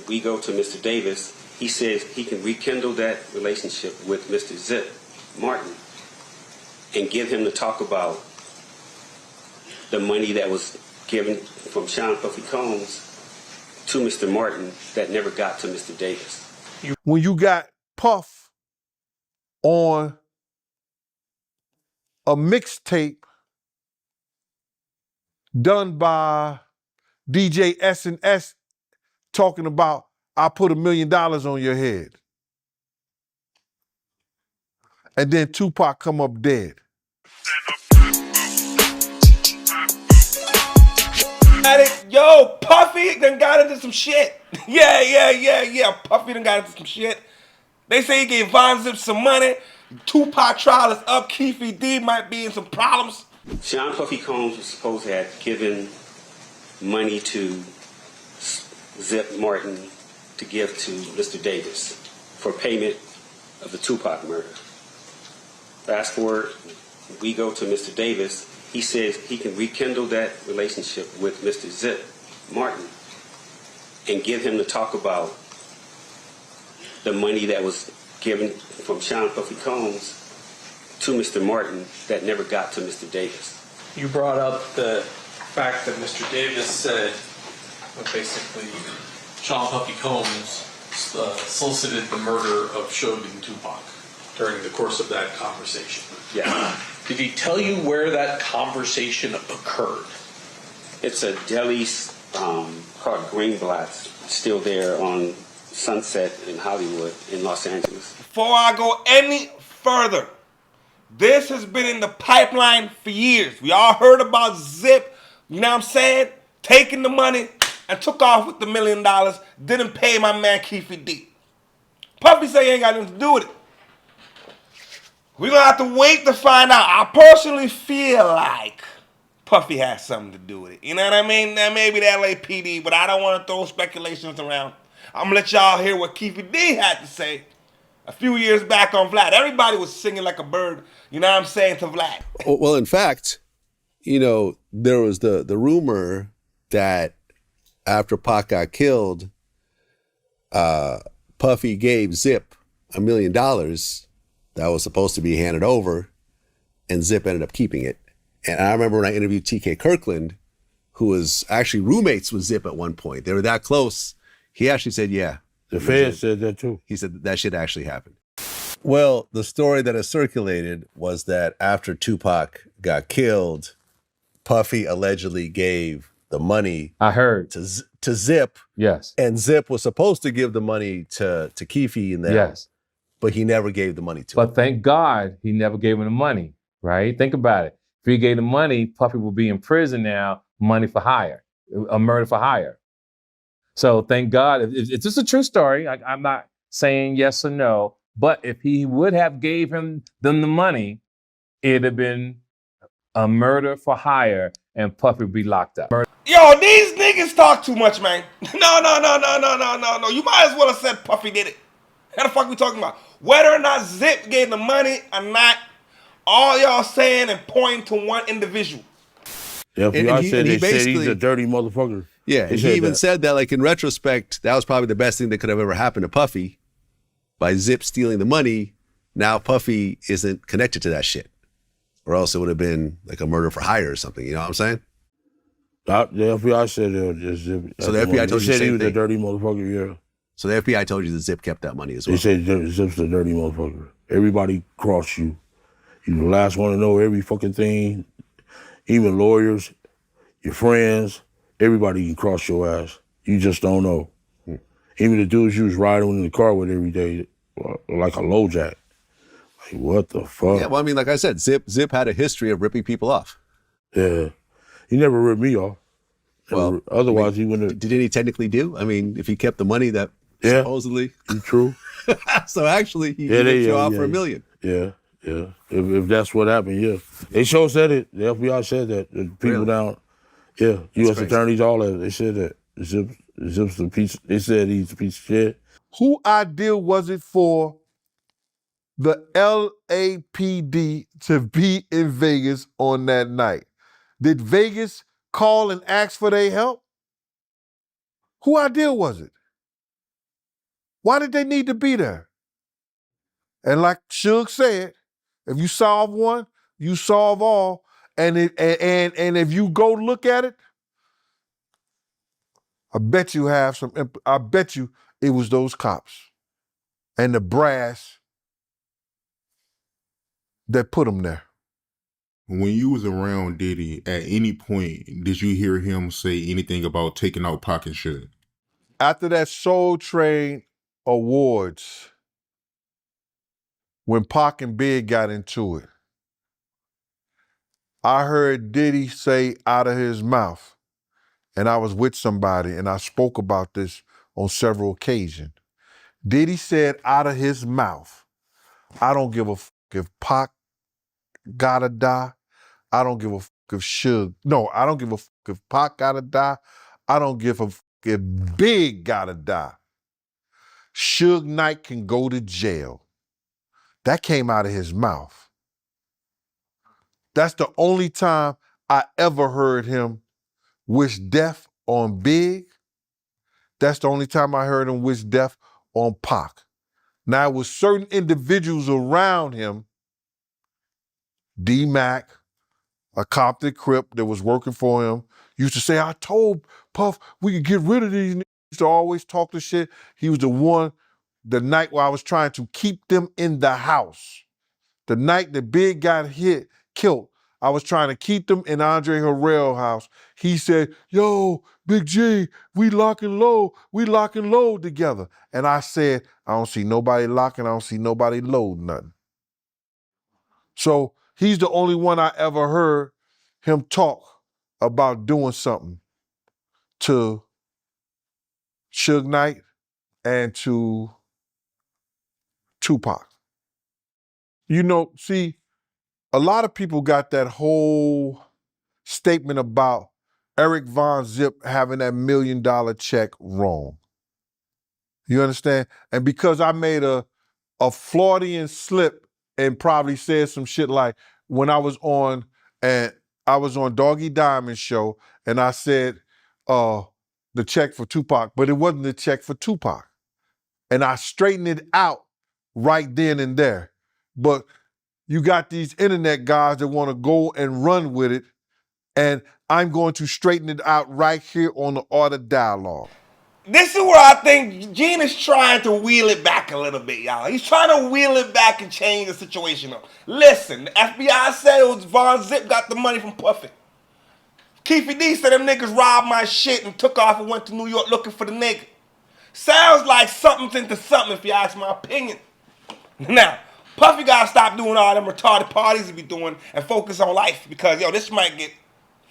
we go to Mr. Davis. He says he can rekindle that relationship with Mr. Zip Martin and get him to talk about the money that was given from Sean Puffy Combs to Mr. Martin that never got to Mr. Davis. When you got Puff on a mixtape done by DJ S&S talking about, I put $1 million on your head. And then Tupac come up dead. Yo, Puffy done got into some shit. Yeah. Puffy done got into some shit. They say he gave Von Zip some money. Tupac trial is up. Keffe D might be in some problems. Sean Puffy Combs was supposed to have given money to Zip Martin to give to Mr. Davis for payment of the Tupac murder. Fast forward, we go to Mr. Davis. He says he can rekindle that relationship with Mr. Zip Martin and get him to talk about the money that was given from Sean Puffy Combs to Mr. Martin that never got to Mr. Davis. You brought up the fact that Mr. Davis said basically Sean Puffy Combs solicited the murder of Shug and Tupac during the course of that conversation. Yeah. Did he tell you where that conversation occurred? It's a deli called Greenblatt's, still there on Sunset in Hollywood in Los Angeles. Before I go any further, this has been in the pipeline for years. We all heard about Zip, you know what I'm saying? Taking the money and took off with the $1 million, didn't pay my man Keffe D. Puffy say he ain't got nothing to do with it. We're gonna have to wait to find out. I personally feel like Puffy has something to do with it. You know what I mean? That may be the LAPD, but I don't want to throw speculations around. I'm gonna let y'all hear what Keffe D had to say a few years back on Vlad. Everybody was singing like a bird, you know what I'm saying, to Vlad. Well, in fact, you know, there was the rumor that after Pac got killed, Puffy gave Zip $1 million that was supposed to be handed over, and Zip ended up keeping it. And I remember when I interviewed TK Kirkland, who was actually roommates with Zip at one point. They were that close. He actually said, yeah. The Fed said that too. He said that shit actually happened. Well, the story that has circulated was that after Tupac got killed, Puffy allegedly gave the money. I heard to Zip. Yes. And Zip was supposed to give the money to Keffe and them. Yes. But he never gave the money to him. But thank God he never gave him the money, right? Think about it. If he gave the money, Puffy will be in prison now, money for hire, a murder for hire. So thank God. If this is a true story, I'm not saying yes or no, but if he would have gave them the money, it'd have been a murder for hire and Puffy would be locked up. Yo, these niggas talk too much, man. No. You might as well have said Puffy did it. How the fuck we talking about? Whether or not Zip gave the money or not, all y'all saying and pointing to one individual. Yeah, FBI said they said he's a dirty motherfucker. Yeah, and he even said that, like, in retrospect, that was probably the best thing that could have ever happened to Puffy. By Zip stealing the money, now Puffy isn't connected to that shit. Or else it would have been like a murder for hire or something, you know what I'm saying? The FBI said Zip. So the FBI told you the same he was thing. a dirty motherfucker, yeah. So the FBI told you that Zip kept that money as well. They said Zip's a dirty motherfucker. Everybody cross you. You're the last one to know every fucking thing. Even lawyers, your friends, everybody can cross your ass. You just don't know. Even the dudes you was riding in the car with every day, like a low jack. Like, what the fuck? Yeah, well, I mean, like I said, Zip had a history of ripping people off. Yeah. He never ripped me off. Well, otherwise he wouldn't have. Did he technically do? I mean, if he kept the money that supposedly. True. So actually, he ripped you off for $1 million. Yeah. If that's what happened, yeah. They sure said it. The FBI said that. The people down, U.S. attorneys, all that, they said that. Zip's a piece. They said he's a piece of shit. Who ideal was it for the LAPD to be in Vegas on that night? Did Vegas call and ask for their help? Who ideal was it? Why did they need to be there? And like Suge said, if you solve one, you solve all. And if you go look at it, I bet you it was those cops and the brass that put them there. When you was around Diddy, at any point did you hear him say anything about taking out Pac and Suge? After that Soul Train Awards, when Pac and Big got into it, I heard Diddy say out of his mouth, and I was with somebody and I spoke about this on several occasions. Diddy said out of his mouth, I don't give a fuck if Pac gotta die. I don't give a fuck if Suge. No, I don't give a fuck if Pac gotta die. I don't give a fuck if Big gotta die. Suge Knight can go to jail. That came out of his mouth. That's the only time I ever heard him wish death on Big. That's the only time I heard him wish death on Pac. Now, it was certain individuals around him, D-Mac, a Compton Crip that was working for him, used to say, I told Puff we could get rid of these niggas. He used to always talk the shit. He was the one, the night where I was trying to keep them in the house. The night that Big got killed, I was trying to keep them in Andre Harrell's house. He said, yo, Big G, we lock and load together. And I said, I don't see nobody locking, I don't see nobody load nothing. So he's the only one I ever heard him talk about doing something to Suge Knight and to Tupac. You know, see, a lot of people got that whole statement about Eric Von Zip having that $1 million check wrong. You understand? And because I made a Floridian slip and probably said some shit like when I was on Doggy Diamond's show and I said the check for Tupac, but it wasn't the check for Tupac. And I straightened it out right then and there. But you got these internet guys that want to go and run with it, and I'm going to straighten it out right here on the Art of Dialogue. This is where I think Gene is trying to wheel it back a little bit, y'all. He's trying to wheel it back and change the situation up. Listen, the FBI said it was Von Zip got the money from Puffy. Keffe D said them niggas robbed my shit and took off and went to New York looking for the nigga. Sounds like something's into something if you ask my opinion. Now, Puffy gotta stop doing all them retarded parties he be doing and focus on life because, yo, this might get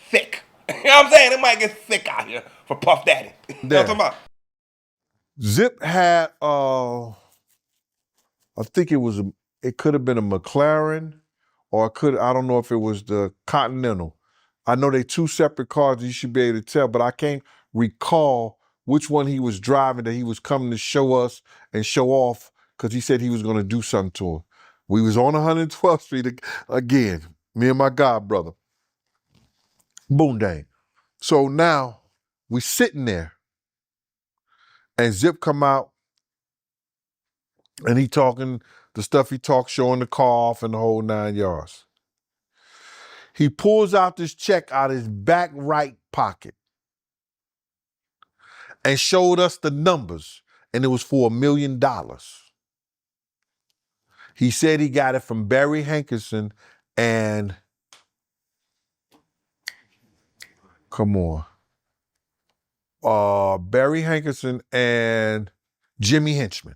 thick. You know what I'm saying? It might get thick out here for Puff Daddy. You know what I'm talking about? Zip had, I think it could have been a McLaren or I don't know if it was the Continental. I know they two separate cars, you should be able to tell, but I can't recall which one he was driving that he was coming to show us and show off because he said he was going to do something to her. We was on 112th Street again, me and my god brother. Boom dang. So now we sitting there and Zip come out and he talking the stuff he talked, showing the car off and the whole 9 yards. He pulls out this check out of his back right pocket and showed us the numbers, and it was for $1 million. He said he got it from Barry Hankerson and, Barry Hankerson and Jimmy Henchman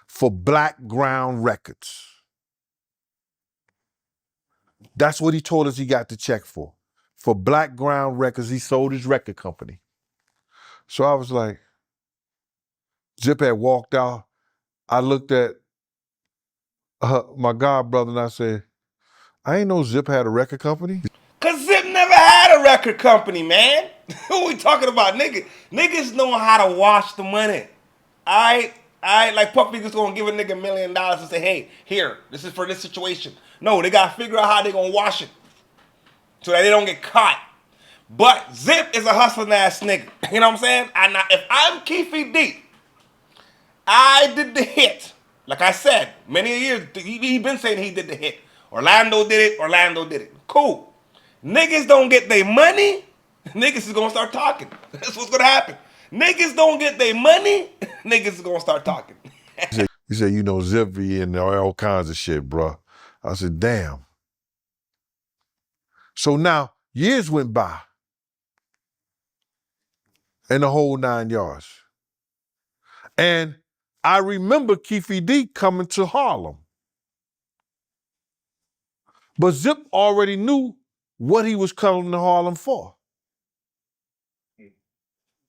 for Black Ground Records. That's what he told us he got the check for. For Black Ground Records, he sold his record company. So I was like, Zip had walked out. I looked at my god brother and I said, I ain't know Zip had a record company. Cause Zip never had a record company, man. What we talking about, nigga? Niggas know how to wash the money. Alright, like Puffy just gonna give a nigga $1 million and say, hey, here, this is for this situation. No, they gotta figure out how they gonna wash it so that they don't get caught. But Zip is a hustling ass nigga. You know what I'm saying? If I'm Keffe D I did the hit. Like I said, many years, he been saying he did the hit. Orlando did it, Orlando did it. Cool. Niggas don't get their money, niggas is gonna start talking. That's what's gonna happen. Niggas don't get their money, niggas is gonna start talking. He said, you know, Zip be in all kinds of shit, bro. I said, damn. So now, years went by, and the whole 9 yards. And I remember Keffe D coming to Harlem. But Zip already knew what he was coming to Harlem for.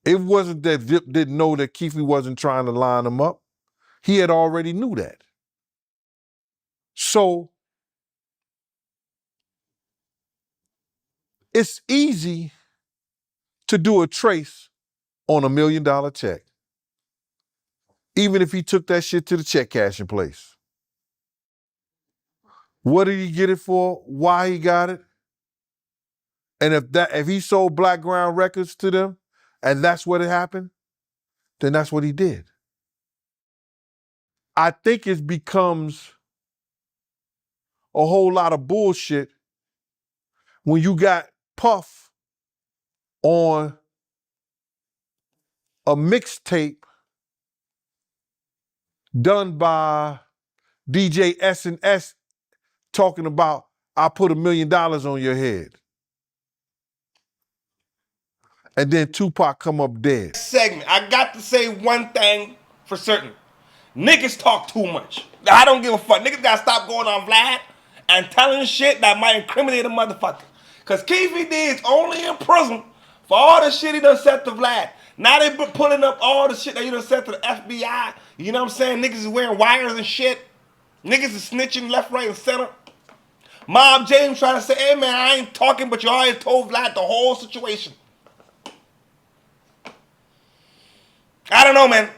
It wasn't that Zip didn't know that Keffe wasn't trying to line him up. He had already knew that. So it's easy to do a trace on $1 million check, even if he took that shit to the check cashing place. What did he get it for? Why he got it? And if he sold Black Ground Records to them, and that's what it happened, then that's what he did. I think it becomes a whole lot of bullshit when you got Puff on a mixtape done by DJ S&S talking about, I put $1 million on your head. And then Tupac come up dead. Segment, I got to say one thing for certain. Niggas talk too much. I don't give a fuck. Niggas gotta stop going on Vlad and telling shit that might incriminate a motherfucker. Cause Keffe D is only in prison for all the shit he done said to Vlad. Now they been pulling up all the shit that he done said to the FBI. You know what I'm saying? Niggas is wearing wires and shit. Niggas is snitching left, right, and center. Mob James trying to say, hey man, I ain't talking, but you already told Vlad the whole situation. I don't know, man.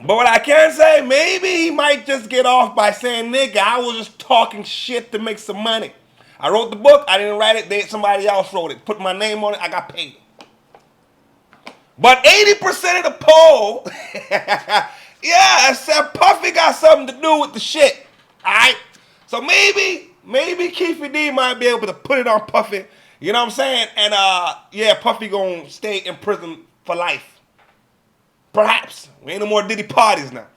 But what I can say, maybe he might just get off by saying, nigga, I was just talking shit to make some money. I wrote the book, I didn't write it, somebody else wrote it. Put my name on it, I got paid. But 80% of the poll, yeah, I said Puffy got something to do with the shit. Alright? So maybe Keffe D might be able to put it on Puffy. You know what I'm saying? And yeah, Puffy gonna stay in prison for life. Perhaps. We ain't no more Diddy parties now.